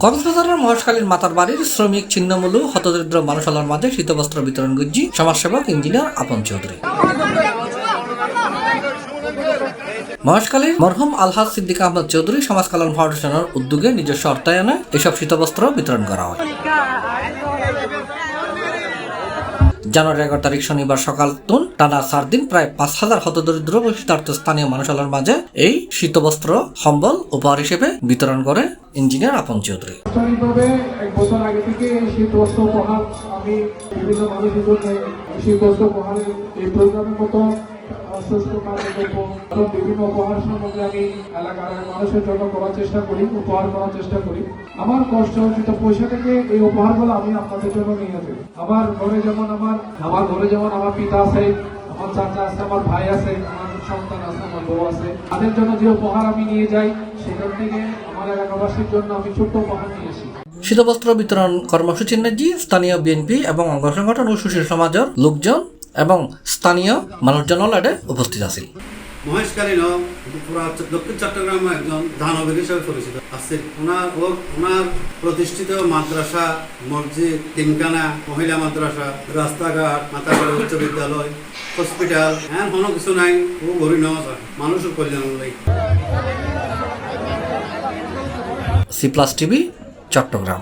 কক্সবাজারের মহেশখালীর মাতার বাড়ির শ্রমিক ছিন্নমূল হতদরিদ্র মানুষালার মাঝে শীতবস্ত্র বিতরণ গুজ্জি সমাজসেবক ইঞ্জিনিয়ার আপন চৌধুরী। মহেশখালীর মরহুম আলহাজ সিদ্দিক আহমদ চৌধুরী সমাজ কল্যাণ ফাউন্ডেশনের উদ্যোগে নিজস্ব অর্থায়নে এসব শীতবস্ত্র বিতরণ করা হয়। জানুয়ারি 11 তারিখ শনিবার সকাল টানা 4 দিন প্রায় 5,000 হতদরিদ্র ও শীতার্থ স্থানীয় মানুষালার মাঝে এই শীতবস্ত্র সম্বল উপহার হিসেবে বিতরণ করে ইঞ্জিনিয়ার আপন চৌধুরী। এক বছর আগে থেকে এই শীতবস্ত্র উপহার আমি বিভিন্ন মানুষের জন্য শীতবস্ত্র উপহারের এই প্রোগ্রামের মতো বিভিন্ন উপহার সামগ্রী আমি এলাকার মানুষের জন্য করার চেষ্টা করি, উপহার করার চেষ্টা করি। আমার কষ্ট অর্জিত পয়সা থেকে এই উপহারগুলো আমি আপনাদের জন্য নিয়ে যাই। আমার ঘরে যেমন আমার পিতা আছে, আমার চাচা আছে, আমার ভাই আছে, আমার সন্তান আছে, আমার বউ আছে, তাদের জন্য যে উপহার আমি নিয়ে যাই সেখান থেকে আমার এলাকাবাসীর জন্য আমি ছোট্ট উপহার নিয়ে আসি। শীতবস্ত্র বিতরণ কর্মসূচির নেজি স্থানীয় বিএনপি এবং অঙ্গ সংগঠন ও সুশীল সমাজের লোকজন এবং স্থানীয় মানুষজন অলরেডি উপস্থিত আছেন। মহেশখালী দক্ষিণ চট্টগ্রামে একজন দানবের হিসেবে পরিচিত আছে। ওনার প্রতিষ্ঠিত মাদ্রাসা, মসজিদ, তিনখানা মহিলা মাদ্রাসা, রাস্তাঘাট, মাতাবাড়ি উচ্চ বিদ্যালয়, হসপিটাল, হ্যাঁ কোনো কিছু নাই। ও গরিব নওয়াজ মানুষের কল্যাণ লাগে। C+ TV Chittagong.